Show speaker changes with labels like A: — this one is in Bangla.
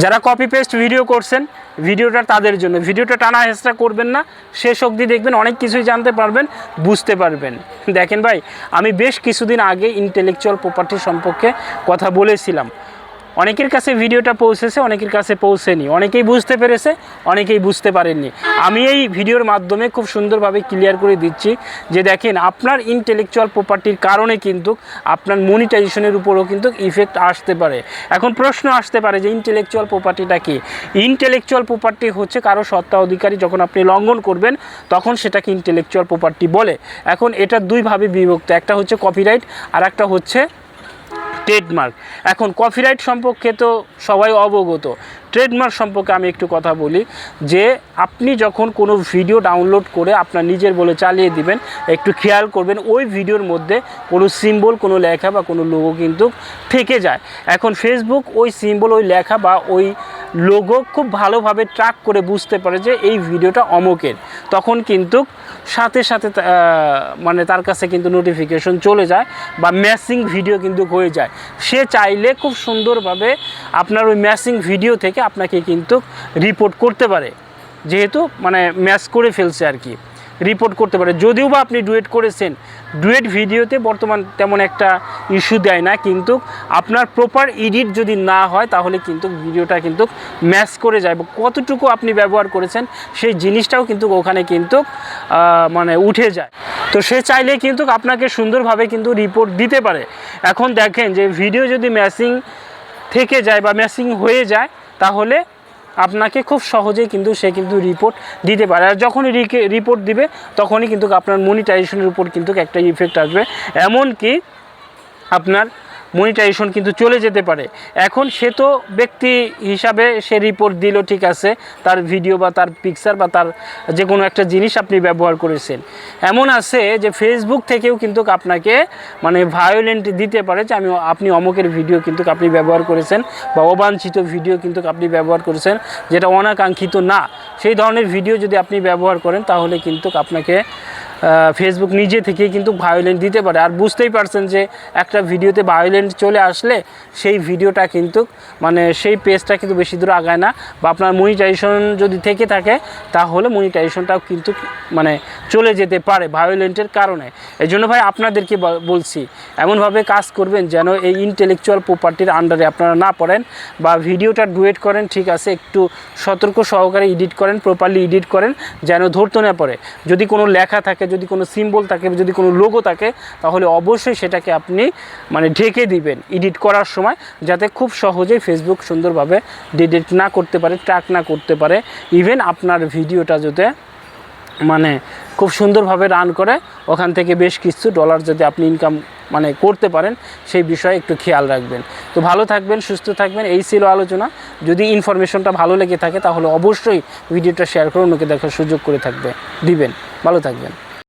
A: যারা কপি পেস্ট ভিডিও করছেন ভিডিওটা তাদের জন্য, ভিডিওটা টানা হেঁচড়া করবেন না, শেষ অবধি দেখবেন, অনেক কিছুই জানতে পারবেন, বুঝতে পারবেন। দেখেন ভাই, আমি বেশ কিছুদিন আগে ইন্টেলেকচুয়াল প্রপার্টি সম্পর্কে কথা বলেছিলাম। অনেকের কাছে ভিডিওটা পৌঁছেছে, অনেকের কাছে পৌঁছেনি, অনেকেই বুঝতে পেরেছে, অনেকেই বুঝতে পারেননি। আমি এই ভিডিওর মাধ্যমে খুব সুন্দরভাবে ক্লিয়ার করে দিচ্ছি যে দেখেন, আপনার ইন্টেলেকচুয়াল প্রপার্টির কারণে কিন্তু আপনার মনিটাইজেশনের উপরও কিন্তু ইফেক্ট আসতে পারে। এখন প্রশ্ন আসতে পারে যে ইন্টেলেকচুয়াল প্রপার্টিটা কি? ইন্টেলেকচুয়াল প্রপার্টি হচ্ছে কারো সত্তা অধিকারী যখন আপনি লঙ্ঘন করবেন তখন সেটাকে ইন্টেলেকচুয়াল প্রপার্টি বলে। এখন এটা দুইভাবে বিভক্ত, একটা হচ্ছে কপিরাইট আর একটা হচ্ছে ট্রেডমার্ক। এখন কপিরাইট সম্পর্কে তো সবাই অবগত, ট্রেডমার্ক সম্পর্কে আমি একটু কথা বলি যে আপনি যখন কোনো ভিডিও ডাউনলোড করে আপনার নিজের বলে চালিয়ে দিবেন, একটু খেয়াল করবেন ওই ভিডিওর মধ্যে কোনো সিম্বল, কোনো লেখা বা কোনো লোগো কিন্তু থেকে যায়। এখন ফেসবুক ওই সিম্বল, ওই লেখা বা ওই লোগো খুব ভালোভাবে ট্র্যাক করে বুঝতে পারে যে এই ভিডিওটা অমুকের, তখন কিন্তু সাথে সাথে মানে তার কাছে কিন্তু নোটিফিকেশন চলে যায় বা ম্যাচিং ভিডিও কিন্তু হয়ে যায়। সে চাইলে খুব সুন্দরভাবে আপনার ওই ম্যাচিং ভিডিও থেকে আপনাকে কিন্তু রিপোর্ট করতে পারে, যেহেতু মানে ম্যাচ করে ফেলছে আর কি, রিপোর্ট করতে পারে। যদিও বা আপনি ডুয়েট করেছেন, ডুয়েট ভিডিওতে বর্তমান তেমন একটা ইস্যু দেয় না, কিন্তু আপনার প্রপার এডিট যদি না হয় তাহলে কিন্তু ভিডিওটা কিন্তু ম্যাচ করে যায়। কতটুকু আপনি ব্যবহার করেছেন সেই জিনিসটাও কিন্তু ওখানে কিন্তু মানে উঠে যায়। তো সে চাইলে কিন্তু আপনাকে সুন্দরভাবে কিন্তু রিপোর্ট দিতে পারে। এখন দেখেন যে ভিডিও যদি ম্যাচিং থেকে যায় বা ম্যাচিং হয়ে যায় তাহলে আপনাকে খুব সহজেই কিন্তু সে কিন্তু রিপোর্ট দিতে পারে। আর যখনই রিপোর্ট দিবে তখনই কিন্তু আপনার মনিটাইজেশনের উপর কিন্তু একটা ইফেক্ট আসবে, এমনকি আপনার মনিটাইজেশন কিন্তু চলে যেতে পারে। এখন সে তো ব্যক্তি হিসাবে সে রিপোর্ট দিল, ঠিক আছে, তার ভিডিও বা তার পিকচার বা তার যে কোনো একটা জিনিস আপনি ব্যবহার করেছেন। এমন আছে যে ফেসবুক থেকেও কিন্তু আপনাকে মানে ভায়োলেন্ট দিতে পারে যে আপনি অমুকের ভিডিও কিন্তু আপনি ব্যবহার করেছেন বা অবাঞ্ছিত ভিডিও কিন্তু আপনি ব্যবহার করেছেন, যেটা অনাকাঙ্ক্ষিত না, সেই ধরনের ভিডিও যদি আপনি ব্যবহার করেন তাহলে কিন্তু আপনাকে ফেসবুক নিজে থেকে কিন্তু ভায়োলেন্ট দিতে পারে। আর বুঝতেই পারছেন যে একটা ভিডিওতে ভায়োলেন্ট চলে আসলে সেই ভিডিওটা কিন্তু মানে সেই পেজটা কিন্তু বেশি দূর আগায় না, বা আপনার মনিটাইজেশন যদি থেকে থাকে তাহলে মনিটাইজেশনটাও কিন্তু মানে চলে যেতে পারে ভায়োলেন্টের কারণে। এই জন্য ভাই আপনাদেরকে বলছি, এমনভাবে কাজ করবেন যেন এই ইন্টেলেকচুয়াল প্রপার্টির আন্ডারে আপনারা না পড়েন, বা ভিডিওটা ডুয়েট করেন, ঠিক আছে, একটু সতর্ক সহকারে এডিট করেন, প্রপারলি এডিট করেন যেন ধরতে না পড়ে। যদি কোনো লেখা থাকে, যদি কোনো সিম্বল থাকে, যদি কোনো লোগো থাকে তাহলে অবশ্যই সেটাকে আপনি মানে ঢেকে দিবেন এডিট করার সময়, যাতে খুব সহজেই ফেসবুক সুন্দরভাবে ডিলিট না করতে পারে, ট্র্যাক না করতে পারে। ইভেন আপনার ভিডিওটা যাতে মানে খুব সুন্দরভাবে রান করে, ওখান থেকে বেশ কিছু ডলার যদি আপনি ইনকাম মানে করতে পারেন, সেই বিষয়ে একটু খেয়াল রাখবেন। তো ভালো থাকবেন, সুস্থ থাকবেন, এই ছিল আলোচনা। যদি ইনফরমেশনটা ভালো লেগে থাকে তাহলে অবশ্যই ভিডিওটা শেয়ার করে অন্যকে দেখার সুযোগ করে দিবেন। ভালো থাকবেন।